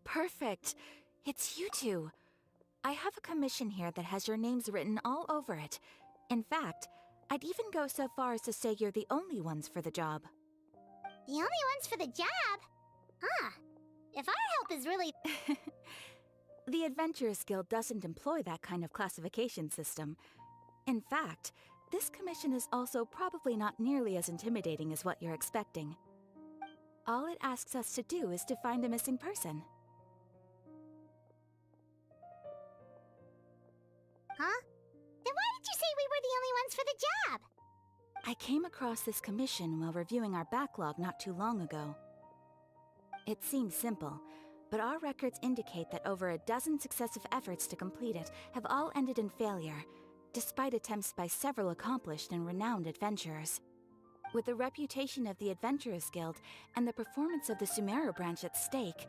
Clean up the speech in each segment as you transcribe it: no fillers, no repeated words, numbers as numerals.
Perfect. It's you two. I have a commission here that has your names written all over it. In fact, I'd even go so far as to say you're the only ones for the job. The only ones for the job? Huh. If our help is really... The Adventurers Guild doesn't employ that kind of classification system. In fact, this commission is also probably not nearly as intimidating as what you're expecting. All it asks us to do is to find a missing person. Huh? Then why did you say we were the only ones for the job? I came across this commission while reviewing our backlog not too long ago. It seems simple, but our records indicate that over a dozen successive efforts to complete it have all ended in failure, despite attempts by several accomplished and renowned adventurers. With the reputation of the Adventurers Guild and the performance of the Sumeru branch at stake,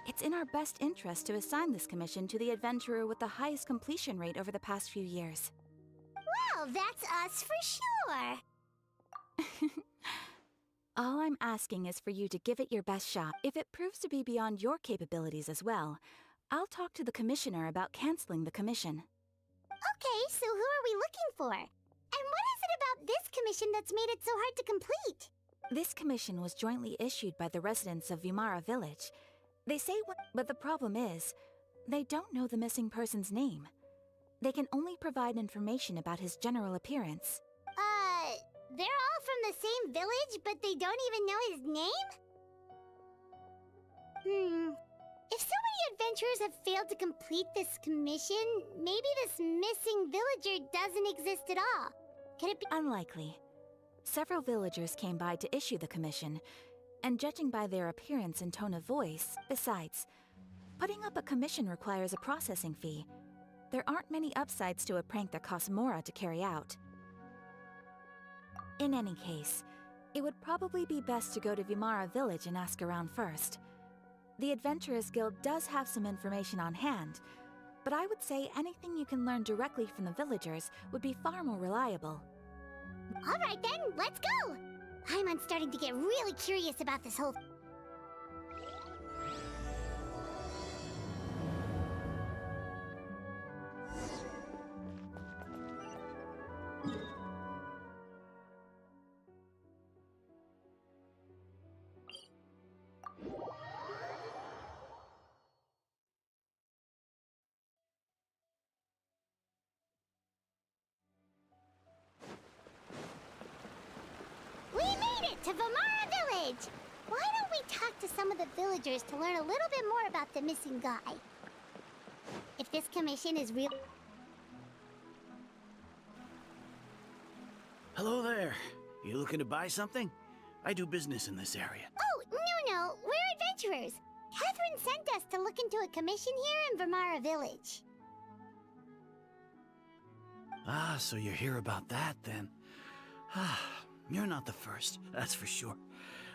it's in our best interest to assign this commission to the adventurer with the highest completion rate over the past few years. Well, that's us for sure. All I'm asking is for you to give it your best shot. If it proves to be beyond your capabilities as well, I'll talk to the commissioner about canceling the commission. Okay, so who are we looking for? And what is it about this commission that's made it so hard to complete? This commission was jointly issued by the residents of Vimara Village. They say but the problem is, they don't know the missing person's name. They can only provide information about his general appearance. They're all from the same village, but they don't even know his name? If so many adventurers have failed to complete this commission, maybe this missing villager doesn't exist at all. Could it be— Unlikely. Several villagers came by to issue the commission, and judging by their appearance and tone of voice, besides, putting up a commission requires a processing fee. There aren't many upsides to a prank that costs Mora to carry out. In any case, it would probably be best to go to Vimara Village and ask around first. The Adventurers Guild does have some information on hand, but I would say anything you can learn directly from the villagers would be far more reliable. All right then, let's go! I'm starting to get really curious about this whole... We made it to Vimara Village! Why don't we talk to some of the villagers to learn a little bit more about the missing guy? If this commission is real... Hello there. You looking to buy something? I do business in this area. Oh, no, we're adventurers. Catherine sent us to look into a commission here in Vimara Village. Ah, so you're here about that then. Ah, you're not the first, that's for sure.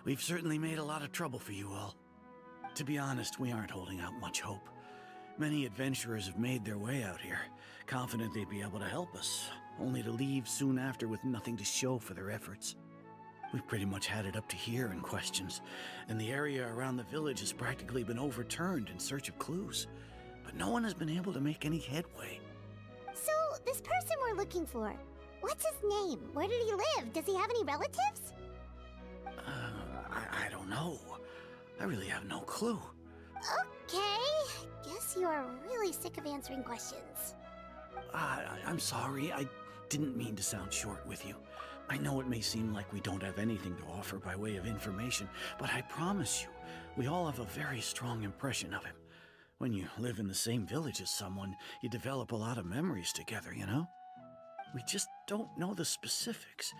We've certainly made a lot of trouble for you all. To be honest, we aren't holding out much hope. Many adventurers have made their way out here, confident they'd be able to help us, only to leave soon after with nothing to show for their efforts. We've pretty much had it up to here in questions, and the area around the village has practically been overturned in search of clues. But no one has been able to make any headway. So, this person we're looking for, what's his name? Where did he live? Does he have any relatives? I don't know. I really have no clue. Okay, guess you are really sick of answering questions. I'm sorry, I didn't mean to sound short with you. I know it may seem like we don't have anything to offer by way of information, but I promise you, we all have a very strong impression of him. When you live in the same village as someone, you develop a lot of memories together, you know? We just don't know the specifics.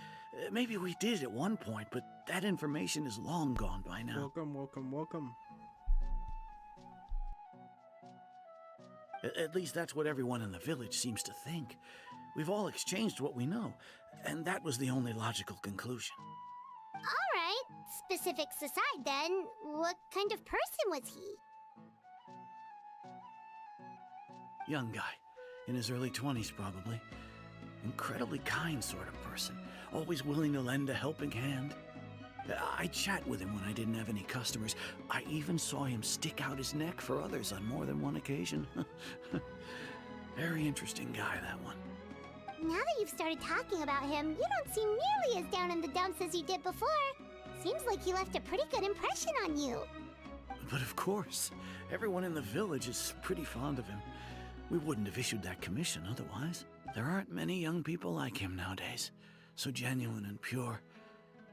Maybe we did at one point, but that information is long gone by now. Welcome. At least that's what everyone in the village seems to think. We've all exchanged what we know, and that was the only logical conclusion. Alright, specifics aside then, what kind of person was he? Young guy, in his early 20s probably. Incredibly kind sort of person, always willing to lend a helping hand. I chat with him when I didn't have any customers. I even saw him stick out his neck for others on more than one occasion. Very interesting guy, that one. Now that you've started talking about him, you don't seem nearly as down in the dumps as you did before. Seems like he left a pretty good impression on you. But of course, everyone in the village is pretty fond of him. We wouldn't have issued that commission otherwise. There aren't many young people like him nowadays. So genuine and pure.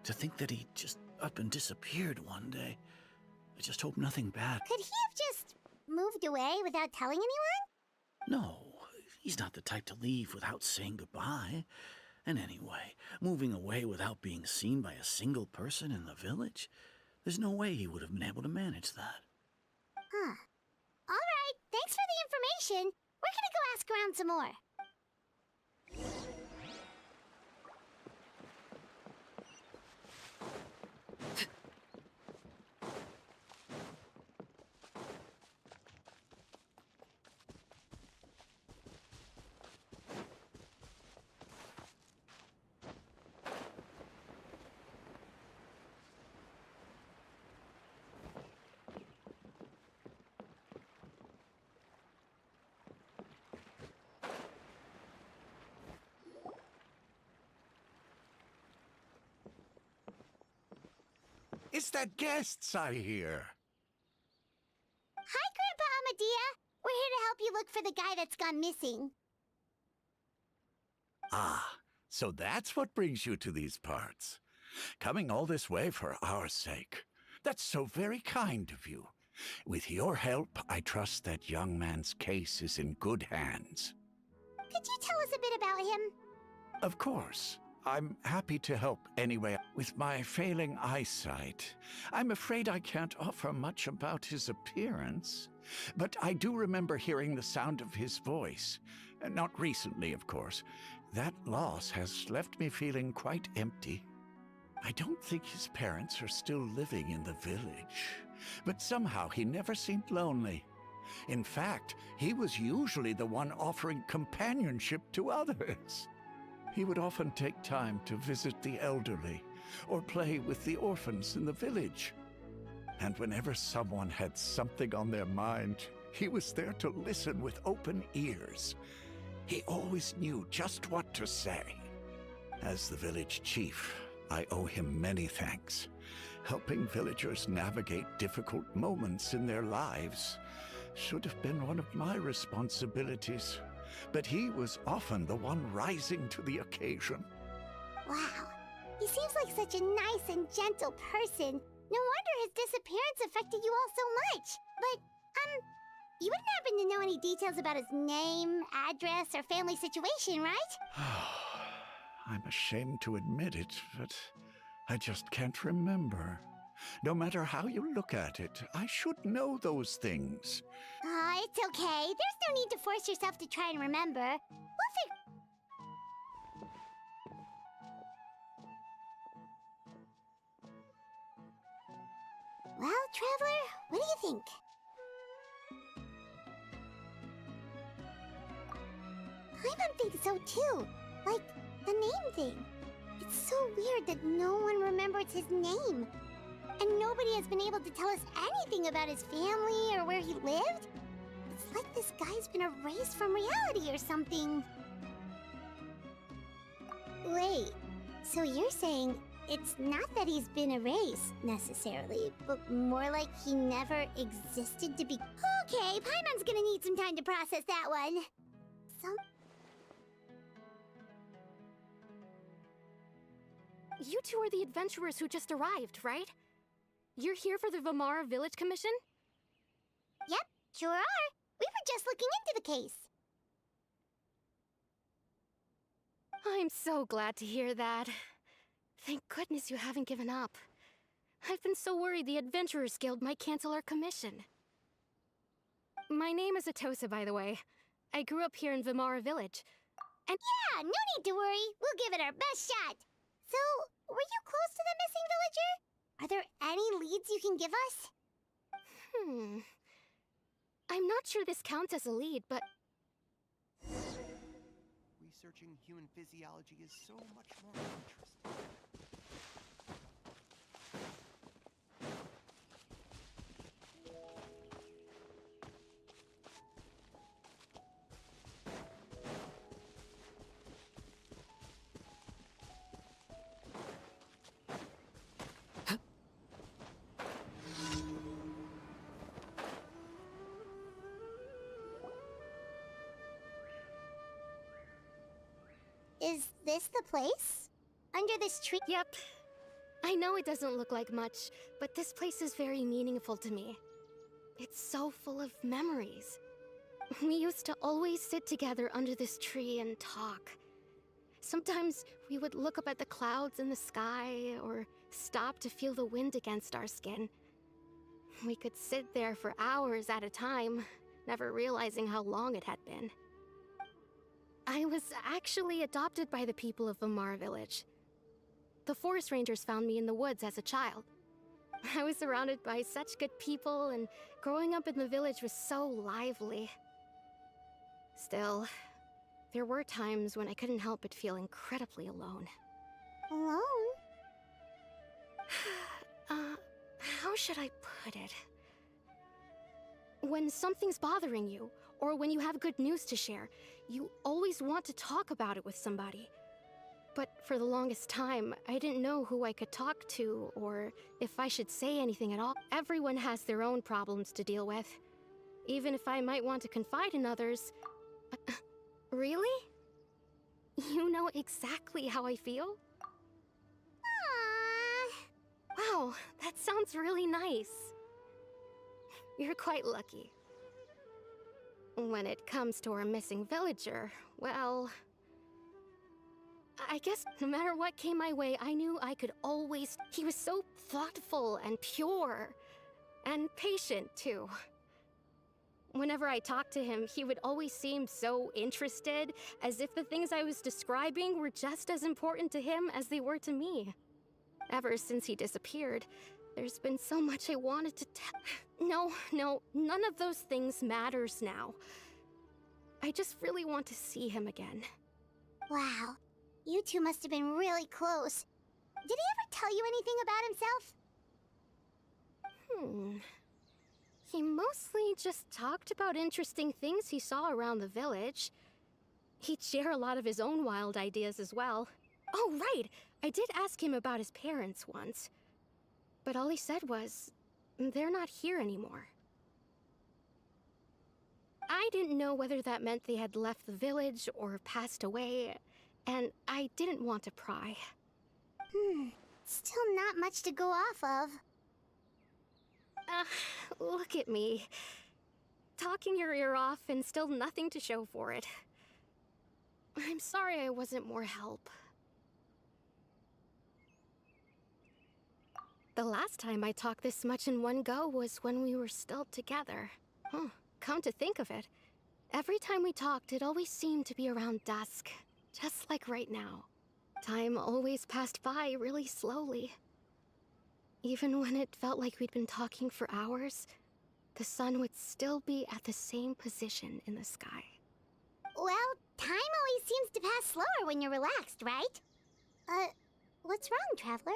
To think that he just up and disappeared one day. I just hope nothing bad. Could he have just moved away without telling anyone? No, he's not the type to leave without saying goodbye. And anyway, moving away without being seen by a single person in the village, there's no way he would have been able to manage that. Huh. Alright, thanks for the information. We're gonna go ask around some more. It's the guests I hear. Hi, Grandpa Amadea. We're here to help you look for the guy that's gone missing. Ah, so that's what brings you to these parts. Coming all this way for our sake. That's so very kind of you. With your help, I trust that young man's case is in good hands. Could you tell us a bit about him? Of course. I'm happy to help anyway. With my failing eyesight, I'm afraid I can't offer much about his appearance. But I do remember hearing the sound of his voice. Not recently, of course. That loss has left me feeling quite empty. I don't think his parents are still living in the village. But somehow he never seemed lonely. In fact, he was usually the one offering companionship to others. He would often take time to visit the elderly or play with the orphans in the village. And whenever someone had something on their mind, he was there to listen with open ears. He always knew just what to say. As the village chief, I owe him many thanks. Helping villagers navigate difficult moments in their lives should have been one of my responsibilities. But he was often the one rising to the occasion. Wow. He seems like such a nice and gentle person. No wonder his disappearance affected you all so much. But, you wouldn't happen to know any details about his name, address, or family situation, right? I'm ashamed to admit it, but I just can't remember. No matter how you look at it, I should know those things. It's okay. There's no need to force yourself to try and remember. We'll figure... Well, Traveler, what do you think? Paimon thinks so too. Like, the name thing. It's so weird that no one remembers his name. And nobody has been able to tell us anything about his family or where he lived. It's like this guy's been erased from reality or something. Wait, so you're saying it's not that he's been erased, necessarily, but more like he never existed to be... Okay, Paimon's gonna need some time to process that one. You two are the adventurers who just arrived, right? You're here for the Vamara Village Commission? Yep, sure are. We were just looking into the case. I'm so glad to hear that. Thank goodness you haven't given up. I've been so worried the Adventurers Guild might cancel our commission. My name is Atosa, by the way. I grew up here in Vimara Village. And Yeah, no need to worry. We'll give it our best shot. So, were you close to the missing villager? Are there any leads you can give us? I'm not sure this counts as a lead, but Researching human physiology is so much more interesting. Is this the place? Under this tree? yep. I know it doesn't look like much, but this place is very meaningful to me. It's so full of memories. We used to always sit together under this tree and talk. Sometimes we would look up at the clouds in the sky, or stop to feel the wind against our skin. We could sit there for hours at a time, never realizing how long it had been. I was actually adopted by the people of Vimara Village. The forest rangers found me in the woods as a child. I was surrounded by such good people, and growing up in the village was so lively. Still, there were times when I couldn't help but feel incredibly alone. Alone? How should I put it? When something's bothering you, or when you have good news to share, you always want to talk about it with somebody. But for the longest time, I didn't know who I could talk to, or if I should say anything at all. Everyone has their own problems to deal with. Even if I might want to confide in others. Really? You know exactly how I feel? Aww. Wow, that sounds really nice. You're quite lucky. When it comes to our missing villager, well, I guess no matter what came my way, I knew I could always... He was so thoughtful and pure, and patient, too. Whenever I talked to him, he would always seem so interested, as if the things I was describing were just as important to him as they were to me. Ever since he disappeared, there's been so much I wanted to tell. No, none of those things matters now. I just really want to see him again. Wow. You two must have been really close. Did he ever tell you anything about himself? He mostly just talked about interesting things he saw around the village. He'd share a lot of his own wild ideas as well. Oh, right! I did ask him about his parents once. But all he said was, they're not here anymore. I didn't know whether that meant they had left the village or passed away, and I didn't want to pry. Still not much to go off of. Look at me. Talking your ear off and still nothing to show for it. I'm sorry I wasn't more help. The last time I talked this much in one go was when we were still together. Come to think of it, every time we talked, it always seemed to be around dusk, just like right now. Time always passed by really slowly. Even when it felt like we'd been talking for hours, the sun would still be at the same position in the sky. Well, time always seems to pass slower when you're relaxed, right? What's wrong, Traveler?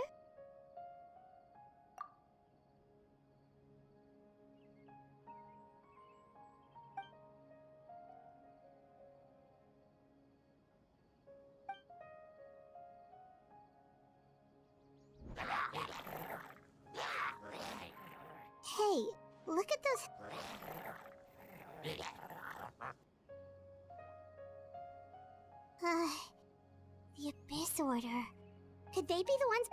Hey, look at those... The Abyss Order. Could they be the ones...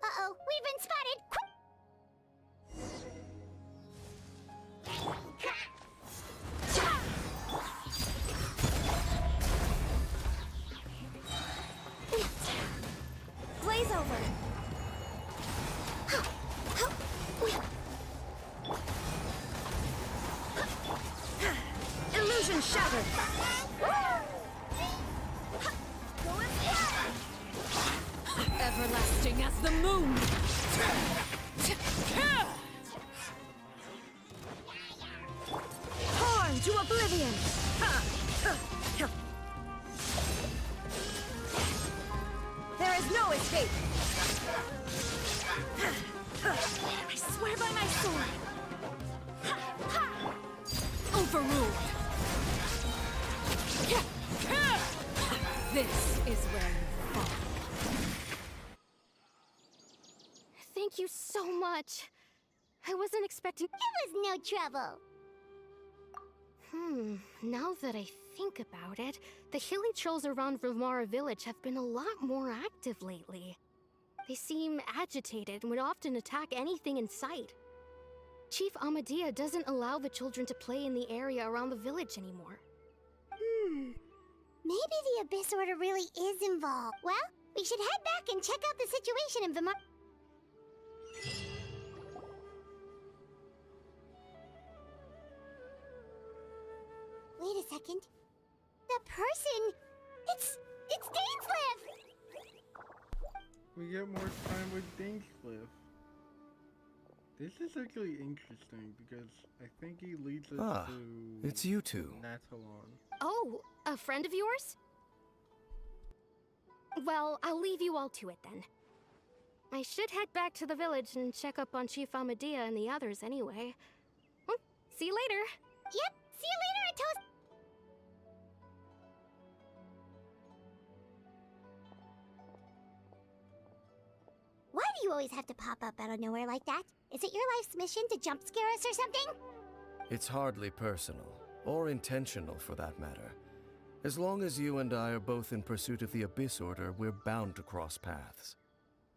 Uh-oh, we've been spotted! Blaze over! to shatter! Everlasting as the moon! Torn to oblivion! There is no escape! I swear by my sword! Overruled! This is where you fall. Thank you so much. I wasn't expecting. It was no trouble. Now that I think about it, the hilly trolls around Vimara village have been a lot more active lately. They seem agitated and would often attack anything in sight. Chief Amadea doesn't allow the children to play in the area around the village anymore. Maybe the Abyss Order really is involved. Well, we should head back and check out the situation in Vimara. Wait a second. The person... It's Dainsliff! We get more time with Dainsliff. This is actually interesting because I think he leads us to... It's you two. Natalon. Oh, a friend of yours? Well, I'll leave you all to it then. I should head back to the village and check up on Chief Amadea and the others anyway. Well, see you later. Yep, see you later, Atos. Why do you always have to pop up out of nowhere like that? Is it your life's mission to jump scare us or something? It's hardly personal, or intentional for that matter. As long as you and I are both in pursuit of the Abyss Order, we're bound to cross paths.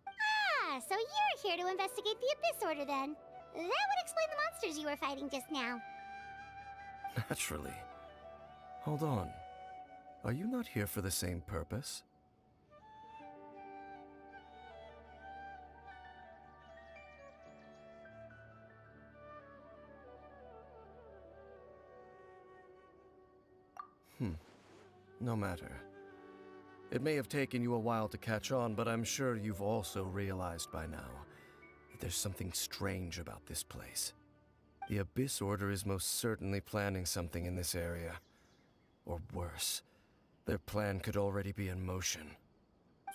Ah, so you're here to investigate the Abyss Order then. That would explain the monsters you were fighting just now. Naturally. Hold on. Are you not here for the same purpose? No matter. It may have taken you a while to catch on, but I'm sure you've also realized by now that there's something strange about this place. The Abyss Order is most certainly planning something in this area. Or worse, their plan could already be in motion.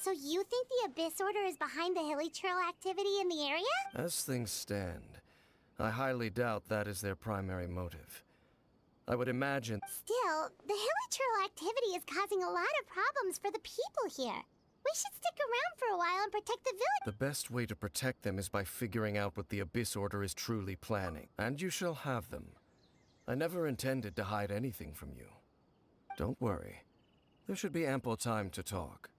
So you think the Abyss Order is behind the hilly trail activity in the area? As things stand, I highly doubt that is their primary motive. I would imagine... Still, the hilly trail activity is causing a lot of problems for the people here. We should stick around for a while and protect the village. The best way to protect them is by figuring out what the Abyss Order is truly planning. And you shall have them. I never intended to hide anything from you. Don't worry. There should be ample time to talk.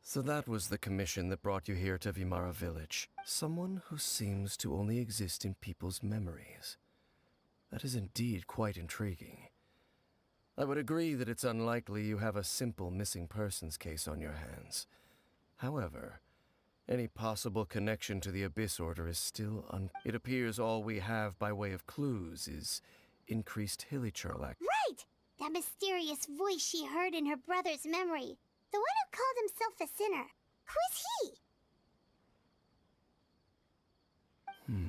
So that was the commission that brought you here to Vimara village. Someone who seems to only exist in people's memories. That is indeed quite intriguing. I would agree that it's unlikely you have a simple missing persons case on your hands. However, any possible connection to the Abyss Order is still It appears all we have by way of clues is increased hilichurl activity. Right! That mysterious voice she heard in her brother's memory. The one who called himself a sinner. Who is he?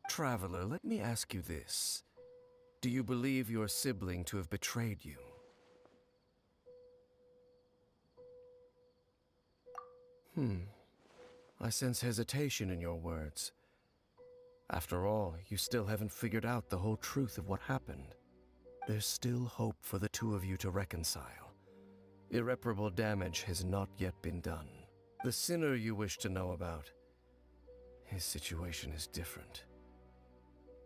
Traveler, let me ask you this. Do you believe your sibling to have betrayed you? I sense hesitation in your words. After all, you still haven't figured out the whole truth of what happened. There's still hope for the two of you to reconcile. Irreparable damage has not yet been done. The sinner you wish to know about, his situation is different.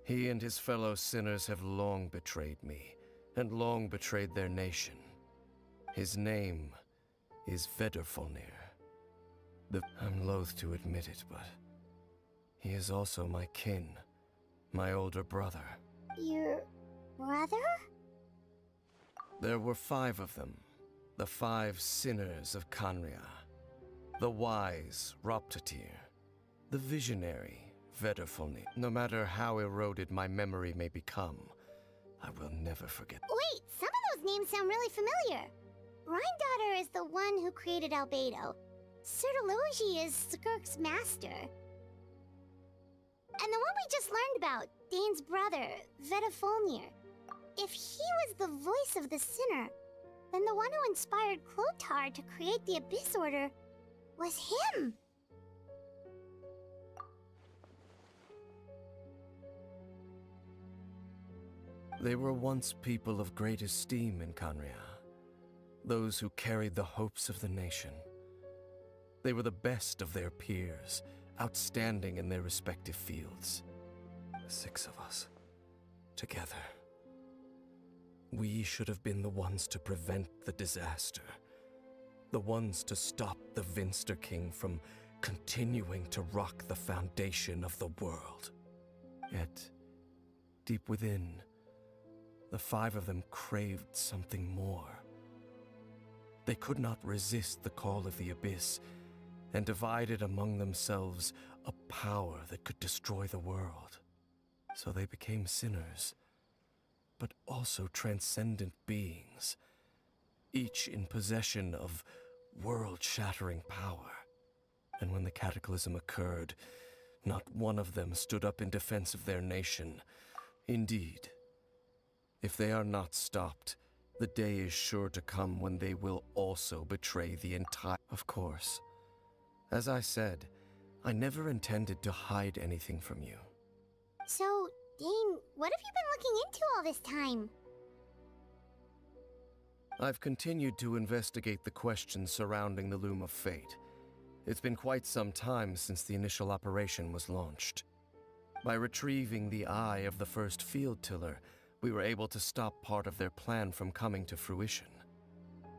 He and his fellow sinners have long betrayed me, and long betrayed their nation. His name is Vedderfolnir. I'm loath to admit it, but he is also my kin, my older brother. Your brother? There were 5 of them, the 5 sinners of Kanria. The wise, Roptatir. The visionary, Vedderfolnir. No matter how eroded my memory may become, I will never forget. Wait, some of those names sound really familiar. Rhyndotter is the one who created Albedo. Sertologi is Skirk's master. And the one we just learned about, Dane's brother, Vedderfolnir. If he was the voice of the sinner, then the one who inspired Clothar to create the Abyss Order was him. They were once people of great esteem in Kanria, those who carried the hopes of the nation. They were the best of their peers, outstanding in their respective fields. The 6 of us, together. We should have been the ones to prevent the disaster. The ones to stop the Vinster King from continuing to rock the foundation of the world. Yet, deep within, the 5 of them craved something more. They could not resist the call of the Abyss, and divided among themselves a power that could destroy the world. So they became sinners, but also transcendent beings, each in possession of world-shattering power. And when the cataclysm occurred, not one of them stood up in defense of their nation. Indeed, if they are not stopped, the day is sure to come when they will also betray the entire... Of course. As I said, I never intended to hide anything from you. So, Dane, what have you been looking into all this time? I've continued to investigate the questions surrounding the Loom of Fate. It's been quite some time since the initial operation was launched. By retrieving the eye of the first field tiller, we were able to stop part of their plan from coming to fruition.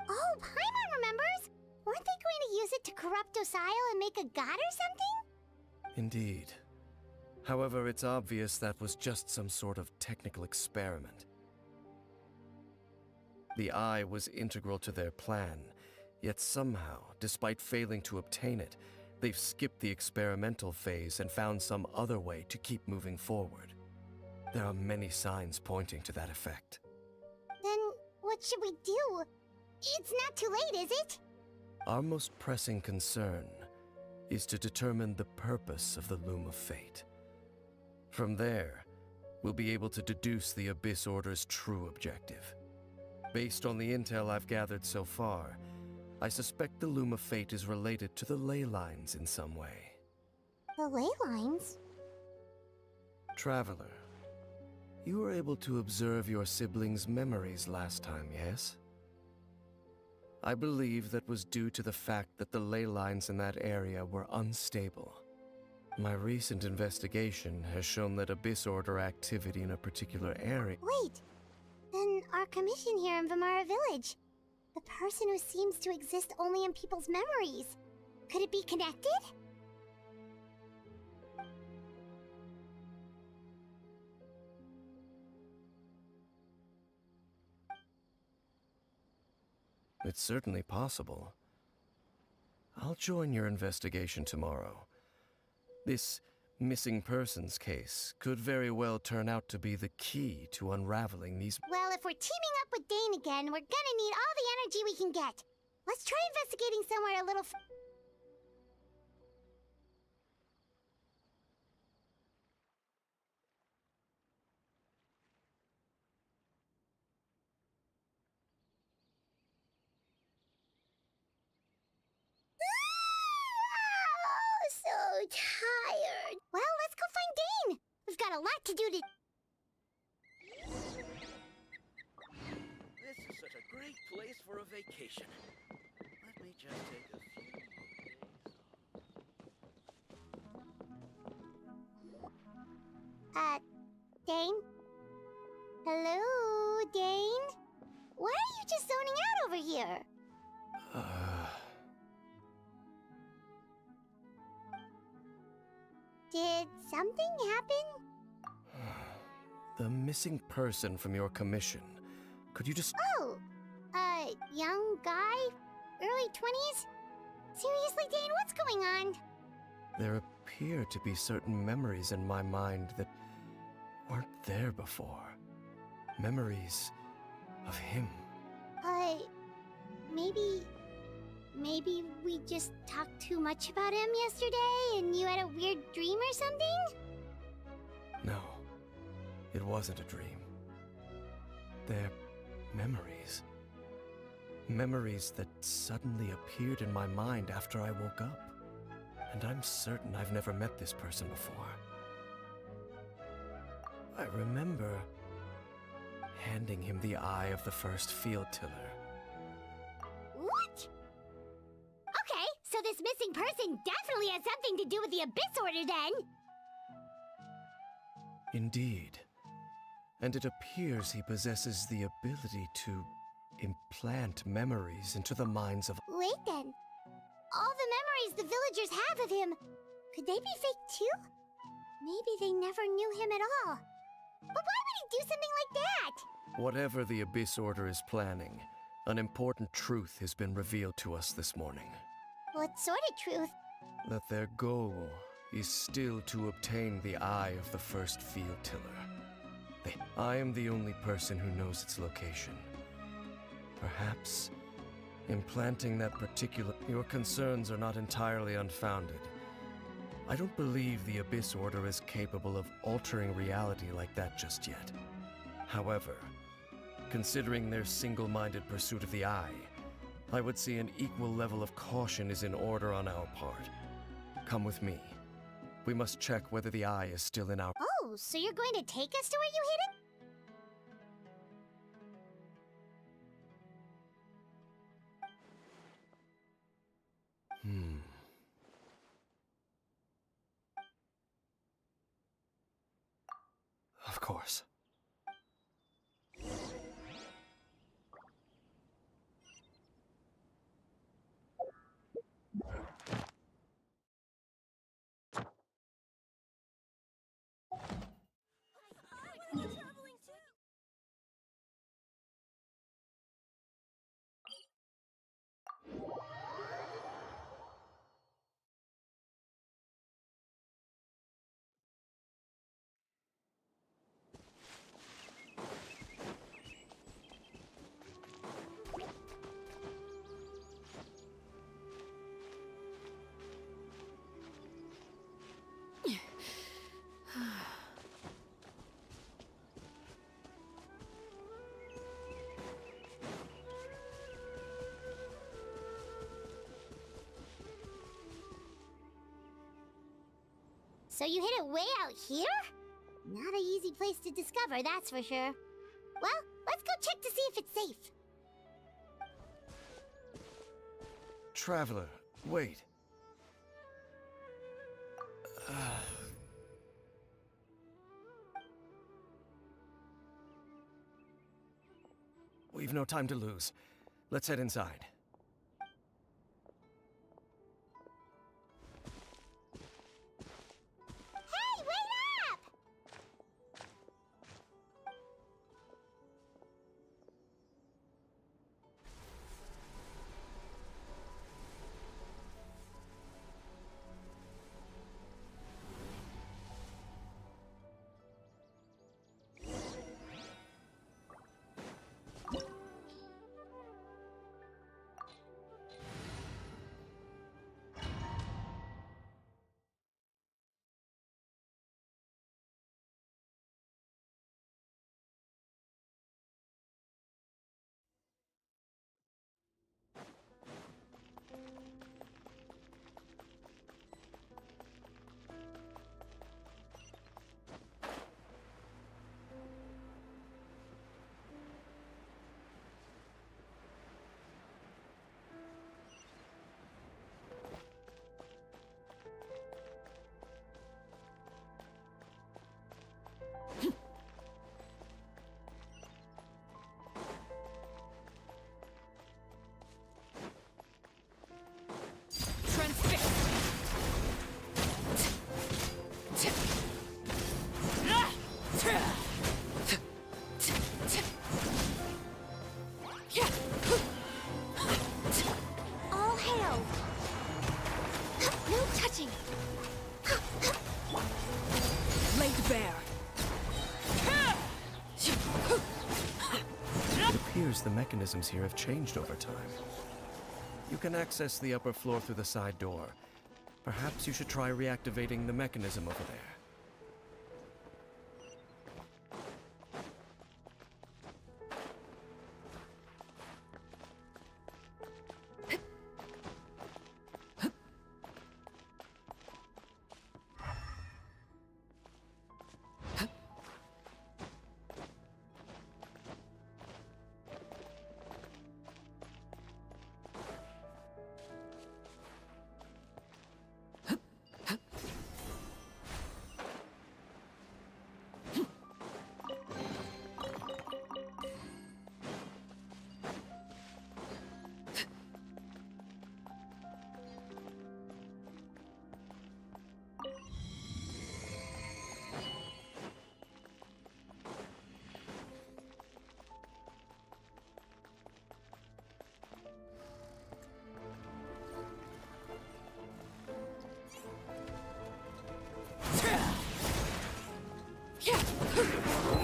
Oh, Paimon remembers! Weren't they going to use it to corrupt Osile and make a god or something? Indeed. However, it's obvious that was just some sort of technical experiment. The eye was integral to their plan, yet somehow, despite failing to obtain it, they've skipped the experimental phase and found some other way to keep moving forward. There are many signs pointing to that effect. Then, what should we do? It's not too late, is it? Our most pressing concern is to determine the purpose of the Loom of Fate. From there, we'll be able to deduce the Abyss Order's true objective. Based on the intel I've gathered so far, I suspect the Loom of Fate is related to the ley lines in some way. The ley lines? Traveler, you were able to observe your siblings' memories last time, yes? I believe that was due to the fact that the ley lines in that area were unstable. My recent investigation has shown that Abyss Order activity in a particular area... Wait! Then our commission here in Vimara Village. The person who seems to exist only in people's memories. Could it be connected? It's certainly possible. I'll join your investigation tomorrow. This missing persons case could very well turn out to be the key to unraveling these... Well, if we're teaming up with Dane again, we're gonna need all the energy we can get. Let's try investigating somewhere a little so tired. Well, let's go find Dane. We've got a lot to do to... This is such a great place for a vacation. Let me just take a few days off. Dane? Hello, Dane? Why are you just zoning out over here? Did something happen? The missing person from your commission. Could you just... Oh, young guy? Early 20s? Seriously, Dane, what's going on? There appear to be certain memories in my mind that weren't there before. Memories of him. Maybe we just talked too much about him yesterday and you had a weird dream or something? No, it wasn't a dream. They're memories. Memories that suddenly appeared in my mind after I woke up. And I'm certain I've never met this person before. I remember handing him the eye of the first field tiller. What? Okay, so this missing person definitely has something to do with the Abyss Order then! Indeed. And it appears he possesses the ability to implant memories into the minds of... Wait then. All the memories the villagers have of him, could they be fake too? Maybe they never knew him at all. But why would he do something like that? Whatever the Abyss Order is planning, an important truth has been revealed to us this morning. What sort of truth? That their goal is still to obtain the eye of the first field tiller. I am the only person who knows its location. Perhaps implanting that particular... Your concerns are not entirely unfounded. I don't believe the Abyss Order is capable of altering reality like that just yet. However, considering their single-minded pursuit of the eye, I would say an equal level of caution is in order on our part. Come with me. We must check whether the eye is still in our... Oh, so you're going to take us to where you hid it? Of course. So you hid it way out here? Not an easy place to discover, that's for sure. Well, let's go check to see if it's safe. Traveler, wait. We've no time to lose. Let's head inside. Hey, wait up! seems the mechanisms here have changed over time. You can access the upper floor through the side door. Perhaps you should try reactivating the mechanism over there.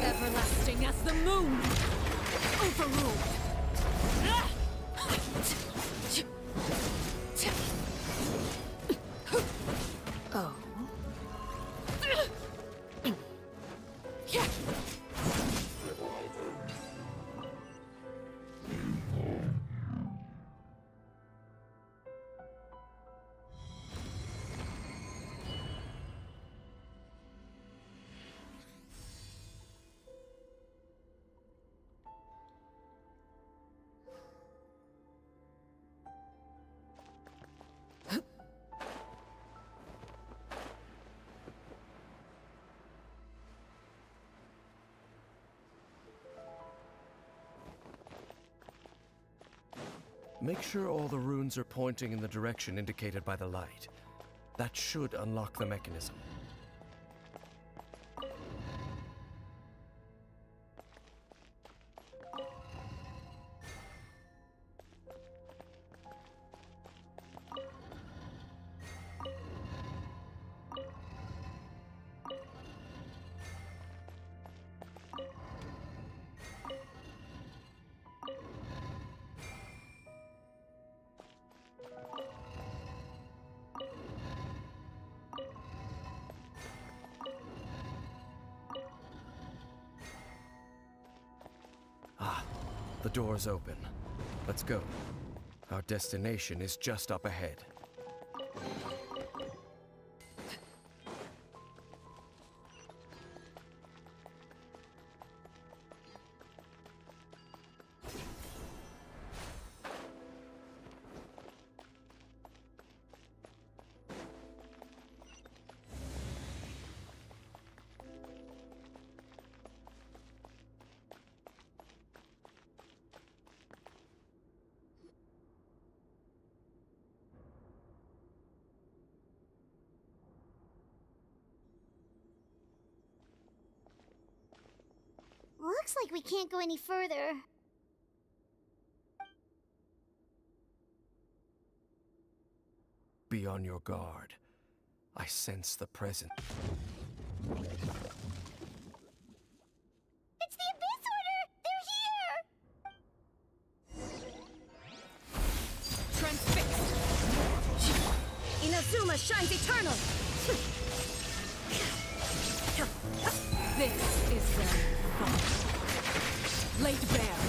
Everlasting as the moon! Overruled! Oh. Make sure all the runes are pointing in the direction indicated by the light. That should unlock the mechanism. The door's open. Let's go. Our destination is just up ahead. Looks like we can't go any further. Be on your guard. I sense the presence. It's the Abyss Order! They're here! Transfixed! Inazuma shines eternal! This is their fun. Laid bare.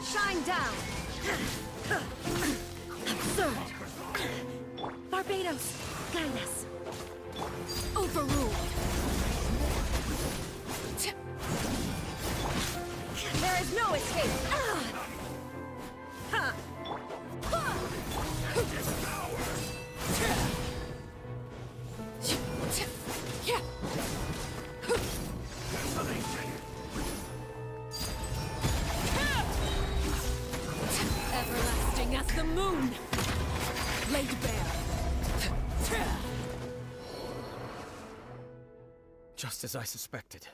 Shine down! Absurd! Barbados, guide us! Overruled! There is no escape! Everlasting as the moon! Laid bare! Just as I suspected.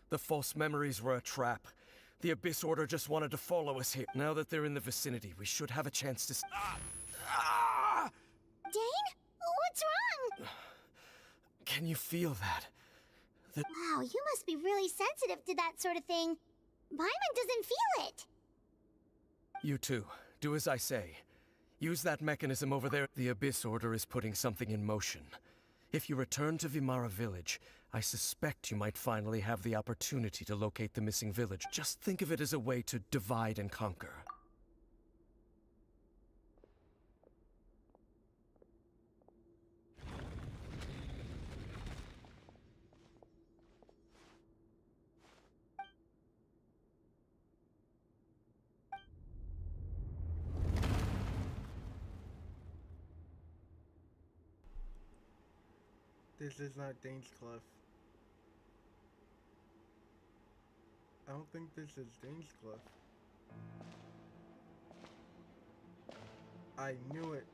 The false memories were a trap. The Abyss Order just wanted to follow us here. Now that they're in the vicinity, we should have a chance to... Dane? What's wrong? Can you feel that? Wow, you must be really sensitive to that sort of thing. Paimon doesn't feel it. You too. Do as I say. Use that mechanism over there. The Abyss Order is putting something in motion. If you return to Vimara Village, I suspect you might finally have the opportunity to locate the missing village. Just think of it as a way to divide and conquer. This is not Dane's Cliff. I don't think this is Dane's Cliff. I knew it.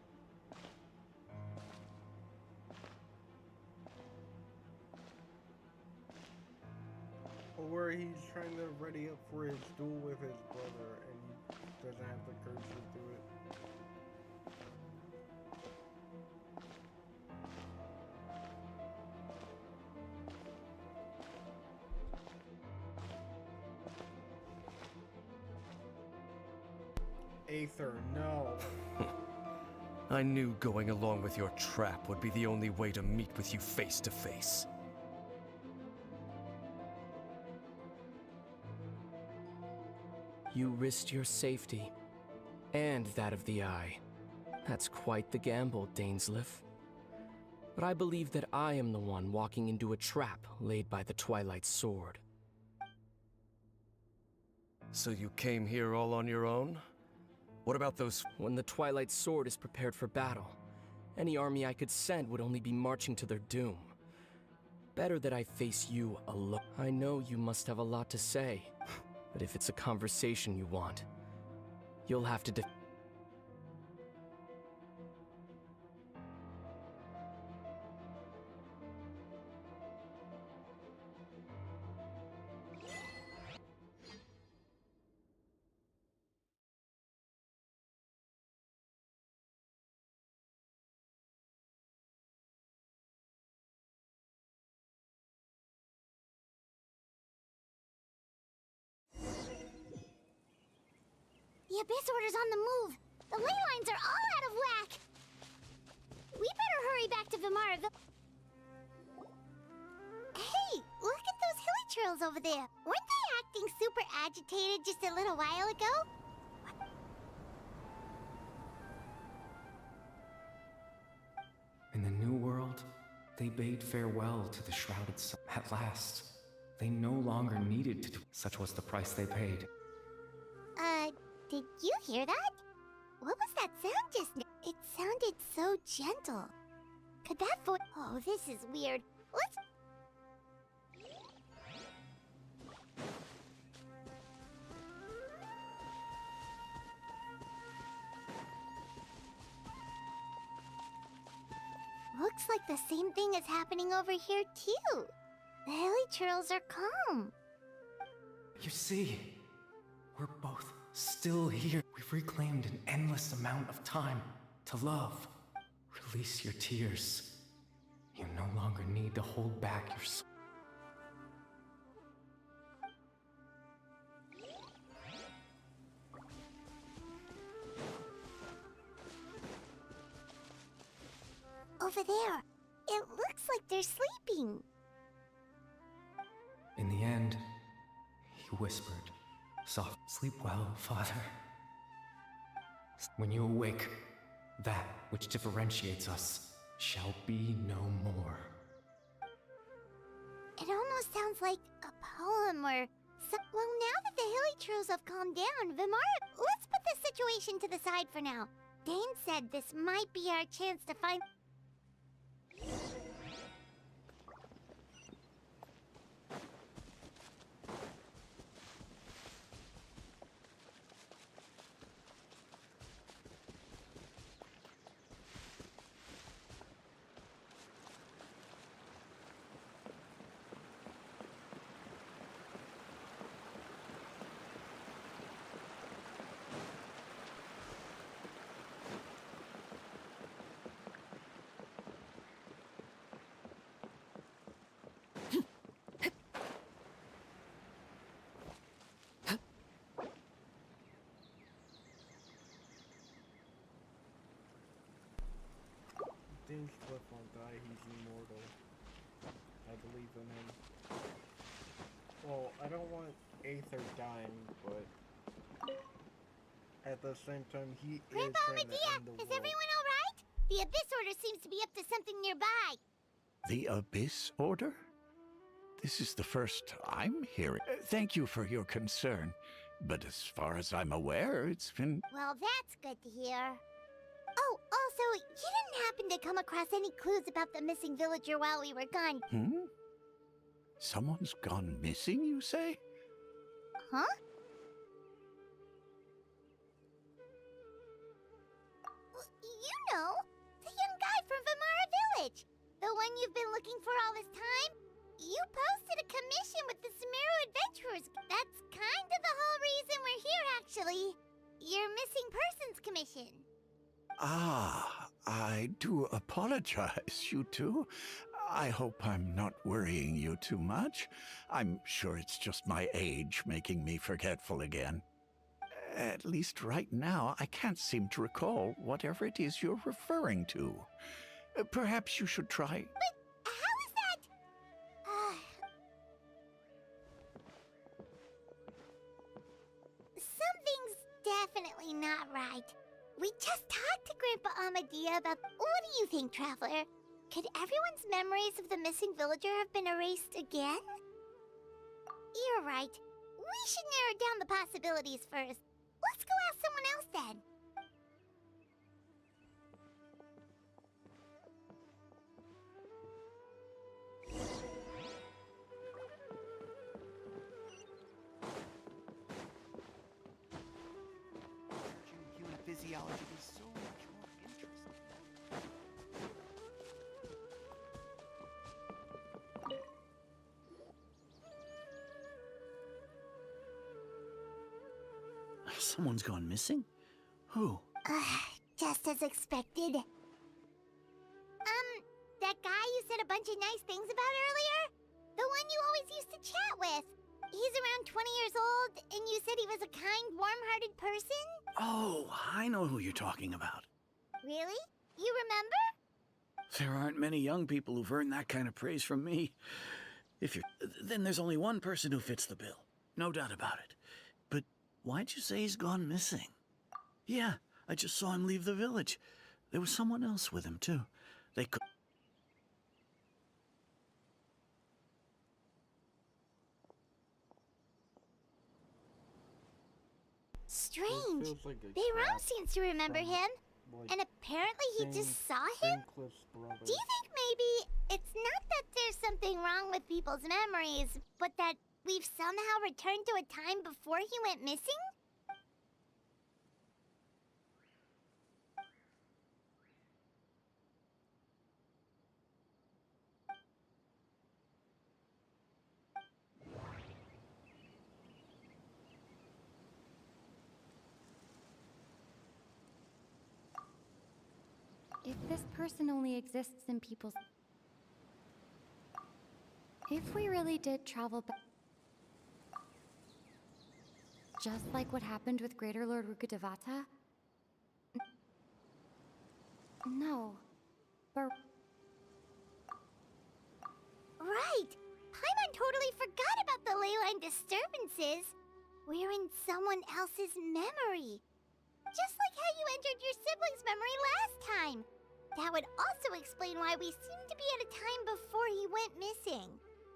Or he's trying to ready up for his duel with his brother and he doesn't have the courage to do it. Aether, no. I knew going along with your trap would be the only way to meet with you face to face. You risked your safety, and that of the Eye. That's quite the gamble, Dainsleif. But I believe that I am the one walking into a trap laid by the Twilight Sword. So you came here all on your own? What about those... When the Twilight Sword is prepared for battle, any army I could send would only be marching to their doom. Better that I face you alone. I know you must have a lot to say, but if it's a conversation you want, you'll have to The Abyss Order's on the move. The ley lines are all out of whack. We better hurry back to Vimara. Hey, look at those hilly trails over there. Weren't they acting super agitated just a little while ago? In the New World, they bade farewell to the shrouded sun. At last, they no longer needed to do. Such was the price they paid. Did you hear that? What was that sound just now? It sounded so gentle. Could that voice... Oh, this is weird. Let's... Looks like the same thing is happening over here, too. The hilly trails are calm. You see, we're both still here. We've reclaimed an endless amount of time to love. Release your tears. You no longer need to hold back your soul. Over there. It looks like they're sleeping. In the end, he whispered, soft, sleep well, father. When you awake, that which differentiates us shall be no more. It almost sounds like a poem or... Well, now that the hilly trails have calmed down, Vimara... Let's put this situation to the side for now. Dane said this might be our chance to find... Dainscliff won't die, he's immortal. I believe in him. Well, I don't want Aether dying, but at the same time, he Grandpa is trying to Medea, end the world. is everyone alright? The Abyss Order seems to be up to something nearby. The Abyss Order? This is the first I'm hearing. Thank you for your concern. But as far as I'm aware, it's been... Well, that's good to hear. Oh, also, you didn't happen to come across any clues about the missing villager while we were gone, Someone's gone missing, you say? huh? You know, the young guy from Vamara Village. The one you've been looking for all this time. You posted a commission with the Sumeru Adventurers. That's kind of the whole reason we're here, actually. Your missing persons commission. Ah, I do apologize, you two. I hope I'm not worrying you too much. I'm sure it's just my age making me forgetful again. At least right now, I can't seem to recall whatever it is you're referring to. Perhaps you should try... How is that? Something's definitely not right. We just talked to Grandpa Amadea about... What do you think, Traveler? Could everyone's memories of the missing villager have been erased again? You're right. We should narrow down the possibilities first. Let's go ask someone else then. Researching human physiology is so much more interesting. Someone's gone missing? Who? Just as expected. That guy you said a bunch of nice things about earlier? The one you always used to chat with. He's around 20 years old, and you said he was a kind, warm-hearted person? Oh, I know who you're talking about. Really? You remember? There aren't many young people who've earned that kind of praise from me. Then there's only one person who fits the bill. No doubt about it. But why'd you say he's gone missing? Yeah, I just saw him leave the village. There was someone else with him, too. They could... Strange. Feels like a Bayram crap seems to remember from, him, like, and apparently he just saw him? Dainscliff's brother. Do you think maybe it's not that there's something wrong with people's memories, but that we've somehow returned to a time before he went missing? If this person only exists in people's... If we really did travel back... Just like what happened with Greater Lord Rukkhadevata? No. But... Right! Paimon totally forgot about the leyline disturbances. We're in someone else's memory. Just like how you entered your sibling's memory last time. That would also explain why we seem to be at a time before he went missing.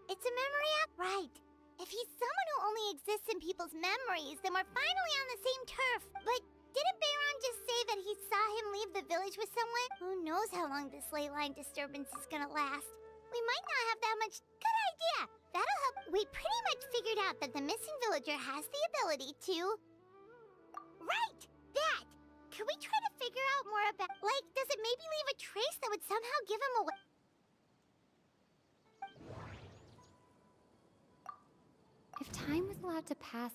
It's a memory right. If he's someone who only exists in people's memories, then we're finally on the same turf. But didn't Bayron just say that he saw him leave the village with someone? Who knows how long this ley line disturbance is gonna last? We might not have that much. Good idea! That'll help. We pretty much figured out that the missing villager has the ability to... Right! That! Could we try to figure out more about... Like, does it maybe leave a trace that would somehow give him away? if time was allowed to pass...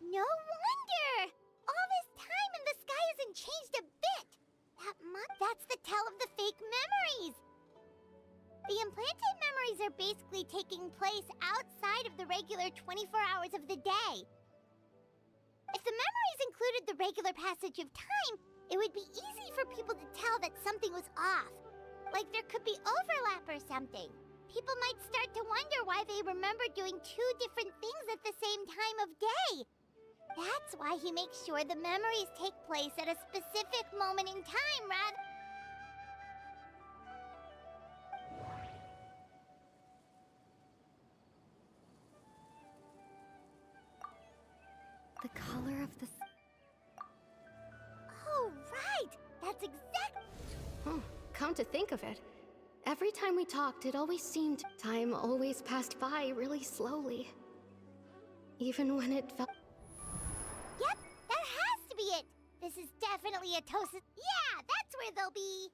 No wonder! All this time and the sky hasn't changed a bit! That's the tell of the fake memories! The implanted memories are basically taking place outside of the regular 24 hours of the day. If the memories included the regular passage of time, it would be easy for people to tell that something was off. Like there could be overlap or something. People might start to wonder why they remember doing two different things at the same time of day. That's why he makes sure the memories take place at a specific moment in time, rather. The color of the... Oh, right! That's exact... Come to think of it, every time we talked, it always seemed time always passed by really slowly. Even when it felt... Yep, that has to be it! This is definitely a toast. Yeah, that's where they'll be!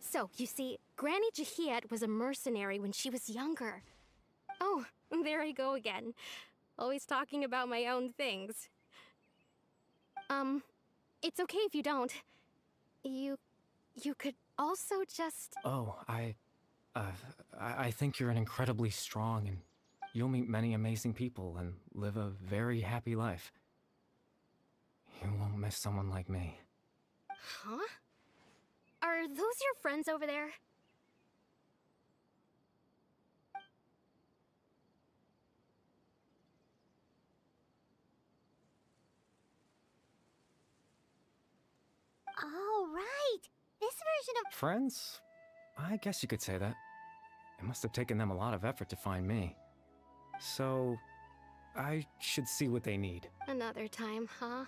So, you see, Granny Jahiet was a mercenary when she was younger. Oh, there I go again. Always talking about my own things. It's okay if you don't. You could also just... Oh, I think you're an incredibly strong and you'll meet many amazing people and live a very happy life. You won't miss someone like me. Huh? Are those your friends over there? Oh, right! This version of... Friends? I guess you could say that. It must have taken them a lot of effort to find me. So, I should see what they need. Another time, huh?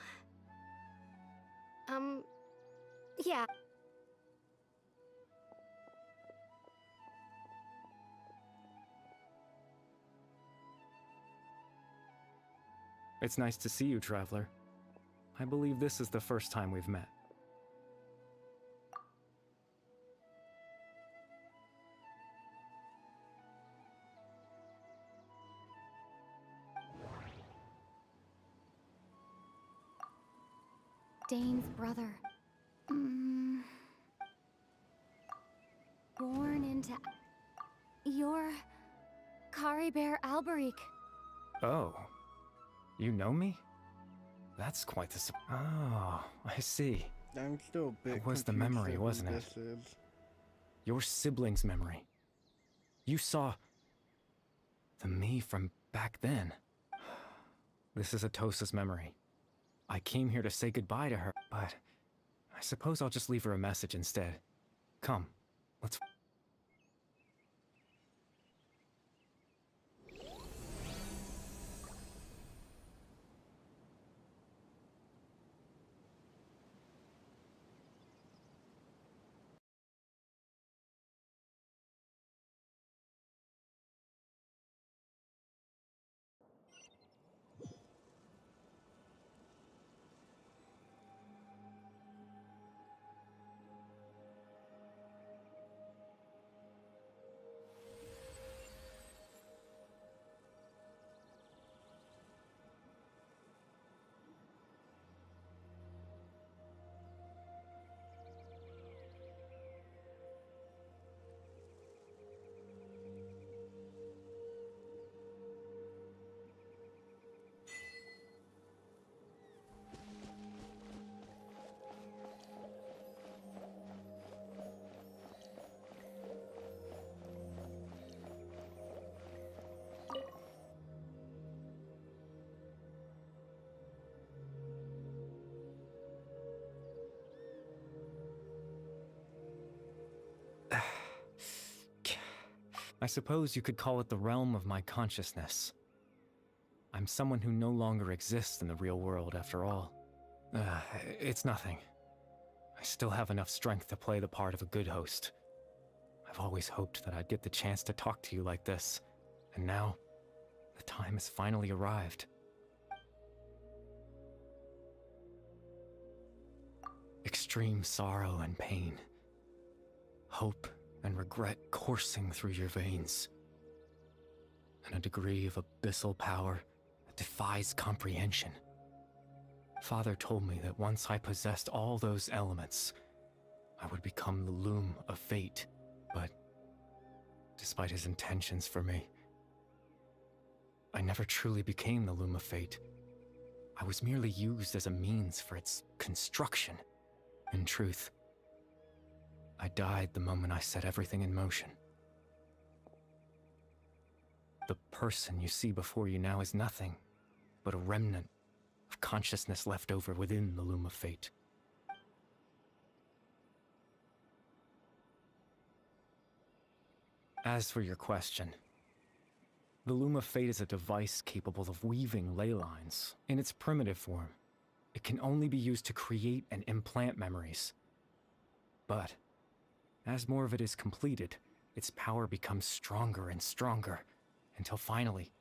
Yeah. It's nice to see you, Traveler. I believe this is the first time we've met. Dane's brother. Born into... You're... Caribert Alberic. Oh. You know me? That's quite the Oh, I see. I'm still a bit It was the confused memory, at who wasn't it? this is. Your sibling's memory. You saw... the me from back then. This is Atosa's memory. I came here to say goodbye to her, but... I suppose I'll just leave her a message instead. Come, let's... I suppose you could call it the realm of my consciousness. I'm someone who no longer exists in the real world, after all. It's nothing. I still have enough strength to play the part of a good host. I've always hoped that I'd get the chance to talk to you like this, and now, the time has finally arrived. extreme sorrow and pain. Hope and regret coursing through your veins. And a degree of abyssal power that defies comprehension. Father told me that once I possessed all those elements, I would become the loom of fate, but despite his intentions for me, I never truly became the loom of fate. I was merely used as a means for its construction. In truth, I died the moment I set everything in motion. The person you see before you now is nothing but a remnant of consciousness left over within the loom of fate. As for your question, the loom of fate is a device capable of weaving ley lines. In its primitive form, it can only be used to create and implant memories. But as more of it is completed, its power becomes stronger and stronger, until finally,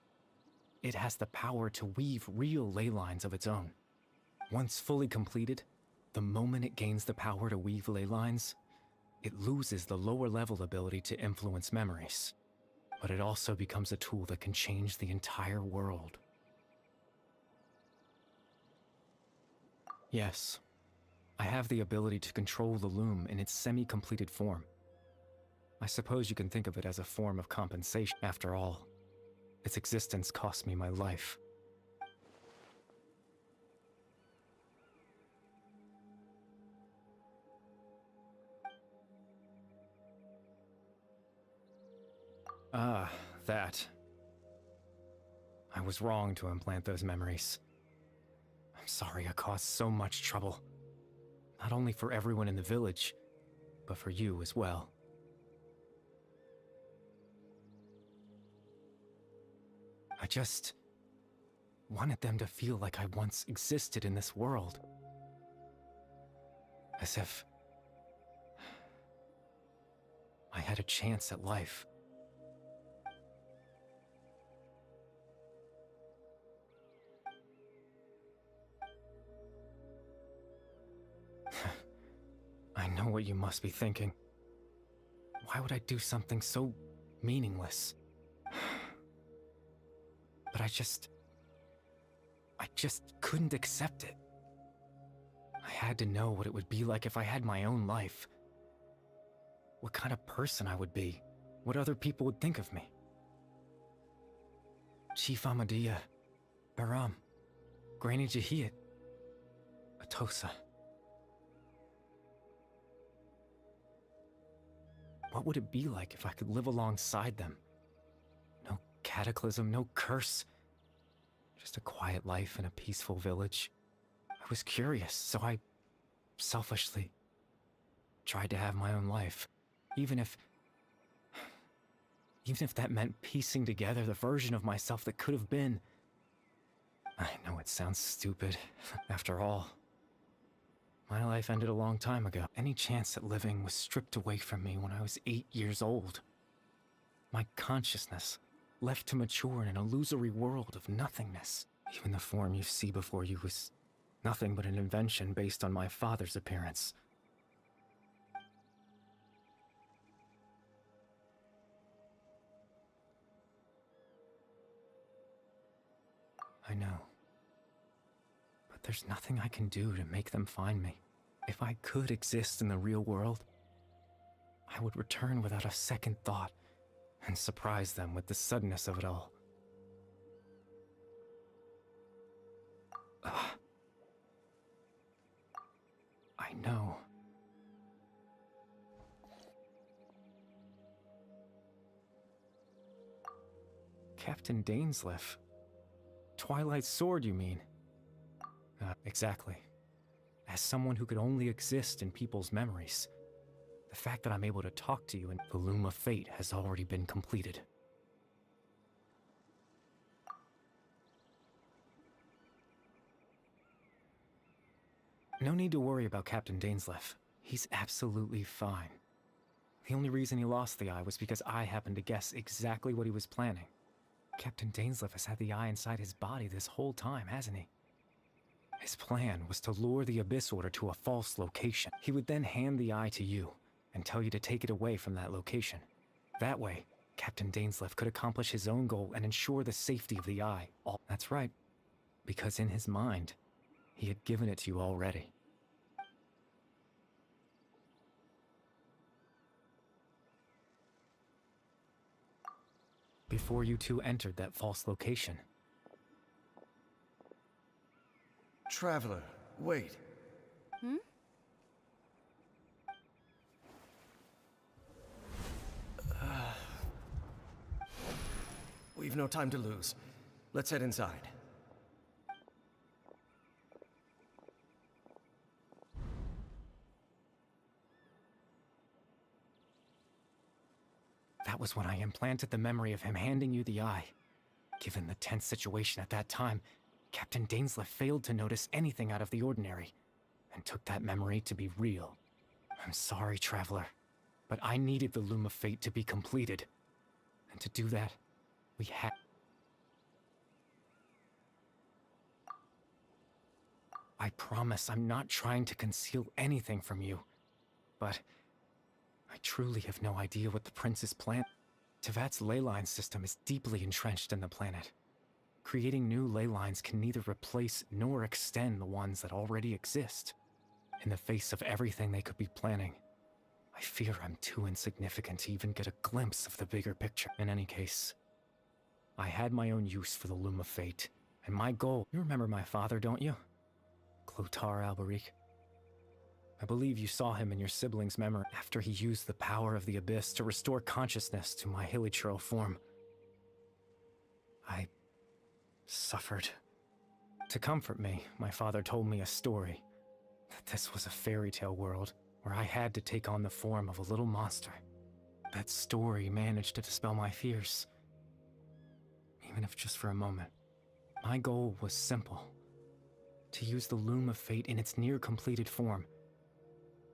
it has the power to weave real ley lines of its own. Once fully completed, the moment it gains the power to weave ley lines, it loses the lower level ability to influence memories. But it also becomes a tool that can change the entire world. Yes, I have the ability to control the loom in its semi-completed form. I suppose you can think of it as a form of compensation. After all, its existence cost me my life. Ah, that. I was wrong to implant those memories. I'm sorry I caused so much trouble. Not only for everyone in the village, but for you as well. I just wanted them to feel like I once existed in this world. As if I had a chance at life. I know what you must be thinking. Why would I do something so meaningless? But I just couldn't accept it. I had to know what it would be like if I had my own life. What kind of person I would be. What other people would think of me. Chief Amadea, Baram, Granny Jahiat, Atosa. What would it be like if I could live alongside them? No cataclysm, no curse. Just a quiet life in a peaceful village. I was curious, so I selfishly tried to have my own life. Even if that meant piecing together the version of myself that could have been. I know it sounds stupid. After all, my life ended a long time ago. Any chance at living was stripped away from me when I was 8 years old. My consciousness left to mature in an illusory world of nothingness. Even the form you see before you was nothing but an invention based on my father's appearance. I know. But there's nothing I can do to make them find me. If I could exist in the real world, I would return without a second thought and surprise them with the suddenness of it all. I know. Captain Dainsleif. Twilight Sword, you mean? Exactly. As someone who could only exist in people's memories, the fact that I'm able to talk to you in the Loom of Fate has already been completed. No need to worry about Captain Dainsleif. He's absolutely fine. The only reason he lost the eye was because I happened to guess exactly what he was planning. Captain Dainsleif has had the eye inside his body this whole time, hasn't he? His plan was to lure the Abyss Order to a false location. He would then hand the eye to you and tell you to take it away from that location. That way, Captain Dainsleif could accomplish his own goal and ensure the safety of the eye. That's right, because in his mind, he had given it to you already. Before you two entered that false location. Traveler, wait. Hmm? We've no time to lose. Let's head inside. That was when I implanted the memory of him handing you the eye. Given the tense situation at that time, Captain Dainsleif failed to notice anything out of the ordinary, and took that memory to be real. I'm sorry, Traveler, but I needed the Loom of Fate to be completed. And to do that, we had... I promise I'm not trying to conceal anything from you, but I truly have no idea what the Prince's plan. Tevat's ley line system is deeply entrenched in the planet. Creating new ley lines can neither replace nor extend the ones that already exist. In the face of everything they could be planning, I fear I'm too insignificant to even get a glimpse of the bigger picture. In any case, I had my own use for the Loom of Fate, and my goal... You remember my father, don't you? Clotar Alberic. I believe you saw him in your sibling's memory after he used the power of the Abyss to restore consciousness to my hilichurl form. I suffered. To comfort me, my father told me a story. That this was a fairy tale world where I had to take on the form of a little monster. That story managed to dispel my fears. Even if just for a moment. My goal was simple. To use the Loom of Fate in its near-completed form,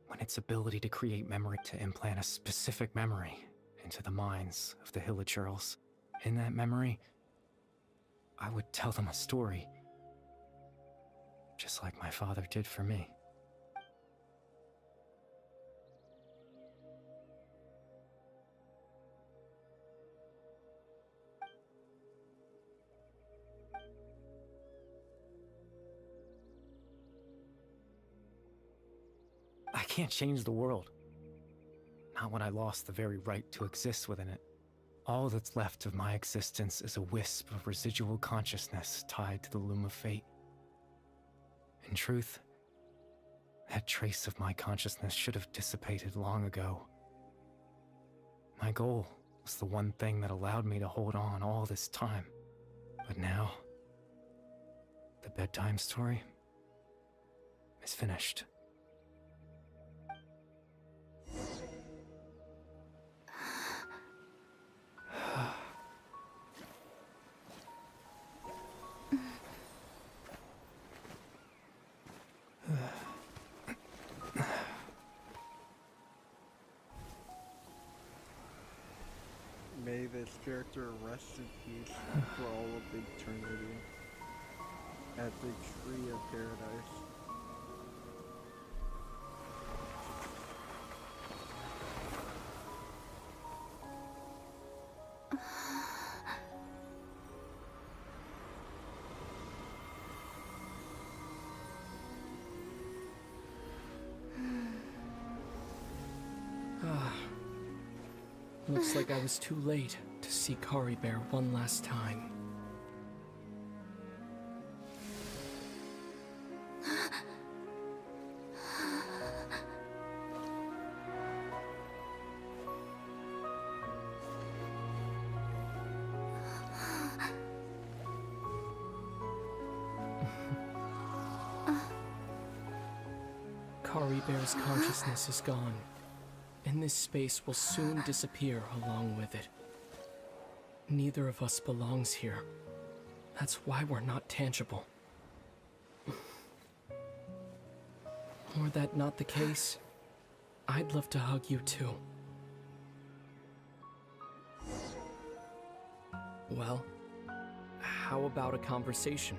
when its ability to create memory, to implant a specific memory into the minds of the hilichurls. In that memory, I would tell them a story, just like my father did for me. I can't change the world. Not when I lost the very right to exist within it. All that's left of my existence is a wisp of residual consciousness tied to the Loom of Fate. In truth, that trace of my consciousness should have dissipated long ago. My goal was the one thing that allowed me to hold on all this time. But now, the bedtime story is finished. May this character rest in peace for all of eternity at the Tree of Paradise. Looks like I was too late to see Kari Bear one last time. Kari Bear's consciousness is gone, and this space will soon disappear along with it. Neither of us belongs here. That's why we're not tangible. Were that not the case, I'd love to hug you too. Well, how about a conversation?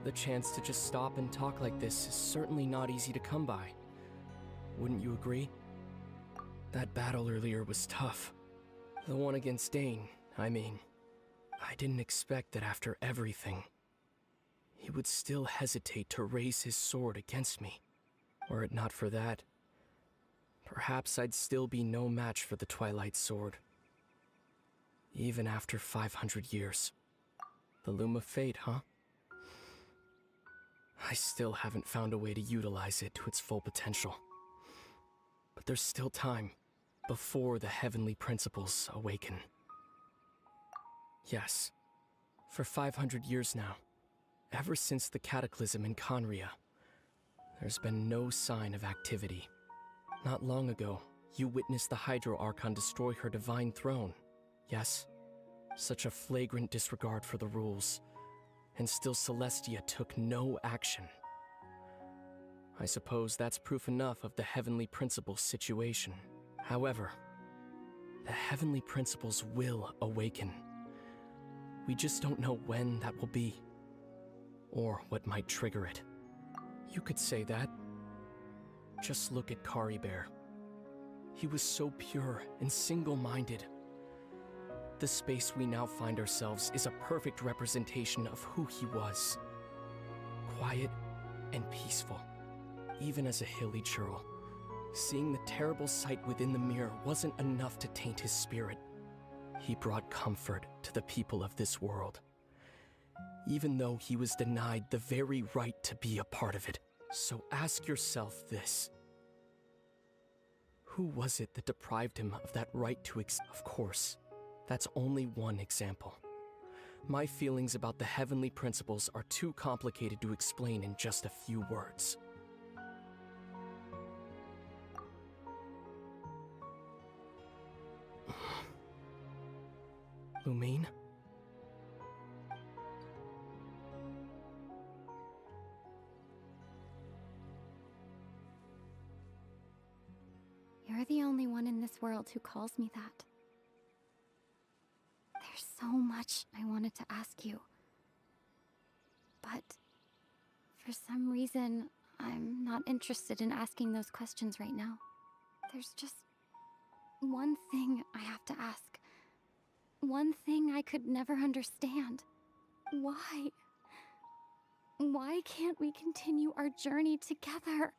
The chance to just stop and talk like this is certainly not easy to come by. Wouldn't you agree? That battle earlier was tough. The one against Dane, I mean. I didn't expect that after everything, he would still hesitate to raise his sword against me. Were it not for that, perhaps I'd still be no match for the Twilight Sword. Even after 500 years. The Loom of Fate, huh? I still haven't found a way to utilize it to its full potential. But there's still time before the heavenly principles awaken. Yes, for 500 years now, ever since the cataclysm in Conria, there's been no sign of activity. Not long ago, you witnessed the Hydro Archon destroy her divine throne. Yes? Such a flagrant disregard for the rules, and still Celestia took no action. I suppose that's proof enough of the Heavenly Principles situation. However, the Heavenly Principles will awaken. We just don't know when that will be, or what might trigger it. You could say that. Just look at Kari Bear. He was so pure and single-minded. The space we now find ourselves is a perfect representation of who he was. Quiet and peaceful. Even as a hilly churl, seeing the terrible sight within the mirror wasn't enough to taint his spirit. He brought comfort to the people of this world, even though he was denied the very right to be a part of it. So ask yourself this. Who was it that deprived him of that right to Of course, that's only one example. My feelings about the heavenly principles are too complicated to explain in just a few words. Lumine? You're the only one in this world who calls me that. There's so much I wanted to ask you. But for some reason, I'm not interested in asking those questions right now. There's just one thing I have to ask. One thing I could never understand. Why? Why can't we continue our journey together?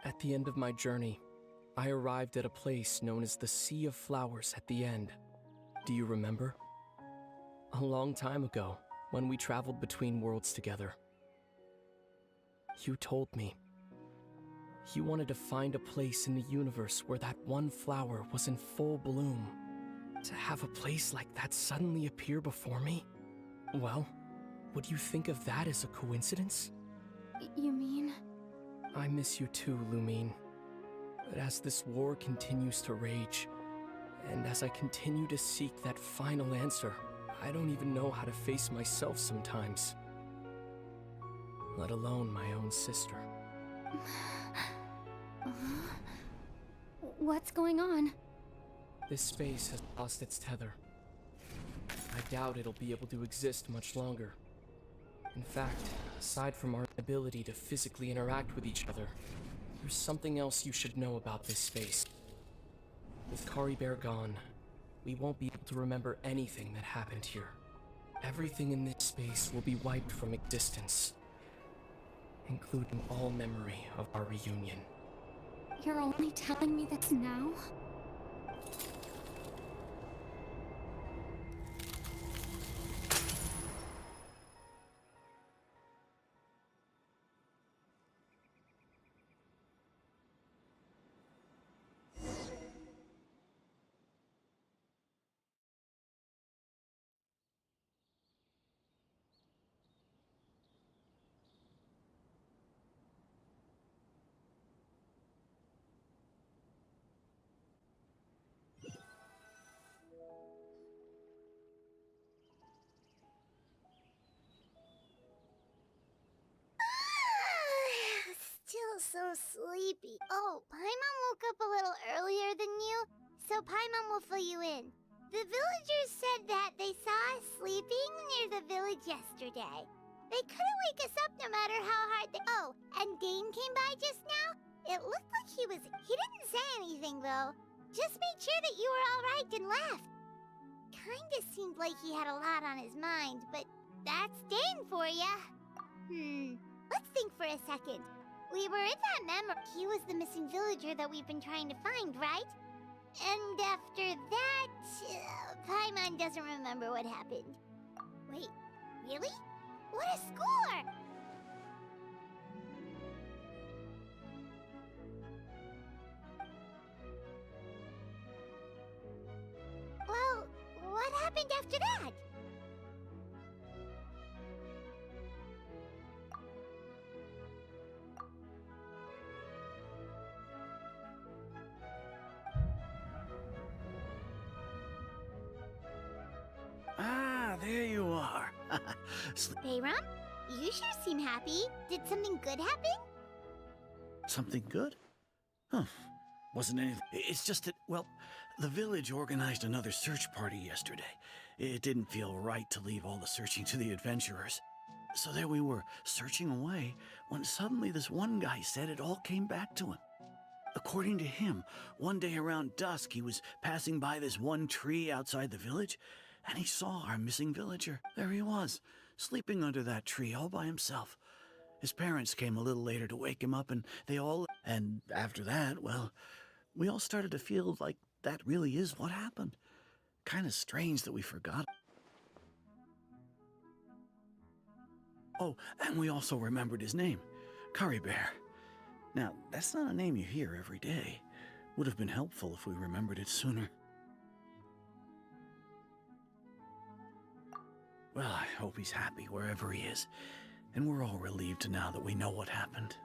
At the end of my journey, I arrived at a place known as the Sea of Flowers at the end. Do you remember? A long time ago, when we traveled between worlds together. You told me. You wanted to find a place in the universe where that one flower was in full bloom. To have a place like that suddenly appear before me? Well, would you think of that as a coincidence? You mean? I miss you too, Lumine. But as this war continues to rage, and as I continue to seek that final answer, I don't even know how to face myself sometimes. Let alone my own sister. What's going on? This space has lost its tether. I doubt it'll be able to exist much longer. In fact, aside from our ability to physically interact with each other, there's something else you should know about this space. With Kari Bear gone, we won't be able to remember anything that happened here. Everything in this space will be wiped from existence, including all memory of our reunion. You're only telling me this now? Still so sleepy. Oh, my mom woke up a little earlier than you, so Paimon will fill you in. The villagers said that they saw us sleeping near the village yesterday. They couldn't wake us up no matter how hard they— Oh, and Dane came by just now. It looked like he didn't say anything though. Just made sure that you were alright and left. Kinda seemed like he had a lot on his mind, but that's Dane for ya. Let's think for a second. We were in that memory. He was the missing villager that we've been trying to find, right? And after that, Paimon doesn't remember what happened. Wait, really? What a score! Well, what happened after that? Ah, there you are. Bayram, you sure seem happy. Did something good happen? Something good? Huh. Wasn't anything. It's just that, well, the village organized another search party yesterday. It didn't feel right to leave all the searching to the adventurers. So there we were, searching away, when suddenly this one guy said it all came back to him. According to him, one day around dusk, he was passing by this one tree outside the village, and he saw our missing villager. There he was, sleeping under that tree all by himself. His parents came a little later to wake him up, and and after that, well, we all started to feel like that really is what happened. Kind of strange that we forgot. Oh, and we also remembered his name, Curry Bear. Now, that's not a name you hear every day. Would have been helpful if we remembered it sooner. Well, I hope he's happy wherever he is, and we're all relieved now that we know what happened.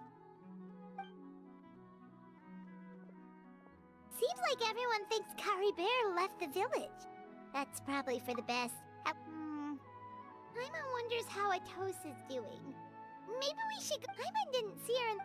Seems like everyone thinks Curry Bear left the village. That's probably for the best. Paimon wonders how Atosa's doing. Maybe we should go— Paimon didn't see her in—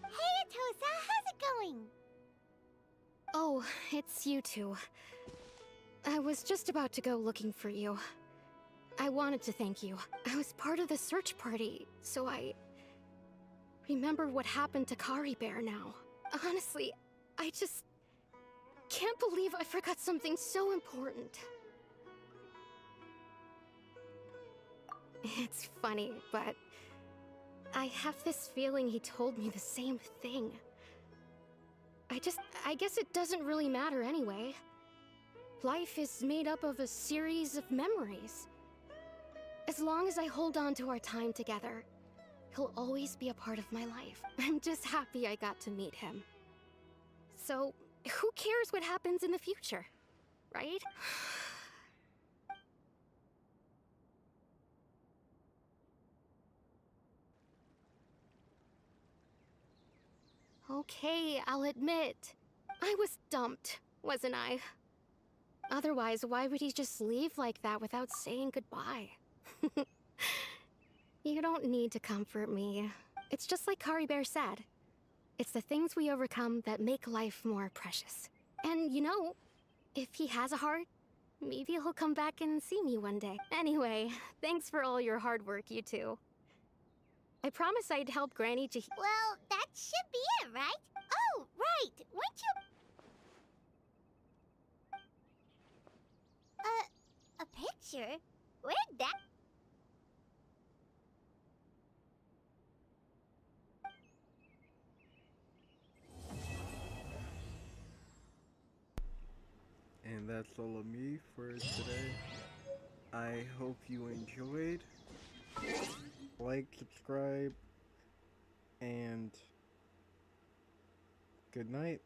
Hey, Atosa, how's it going? Oh, it's you two. I was just about to go looking for you. I wanted to thank you. I was part of the search party, so I remember what happened to Curry Bear now. Honestly, I just can't believe I forgot something so important. It's funny, but I have this feeling he told me the same thing. I guess it doesn't really matter anyway. Life is made up of a series of memories. As long as I hold on to our time together, he'll always be a part of my life. I'm just happy I got to meet him. So, who cares what happens in the future, right? Okay, I'll admit. I was dumped, wasn't I? Otherwise, why would he just leave like that without saying goodbye? You don't need to comfort me. It's just like Curry Bear said. It's the things we overcome that make life more precious. And you know, if he has a heart, maybe he'll come back and see me one day. Anyway, thanks for all your hard work, you two. I promised I'd help Granny to— Well, that should be it, right? Oh, right! Weren't you— a picture? Where'd that— And that's all of me for today. I hope you enjoyed. Like, subscribe, and good night.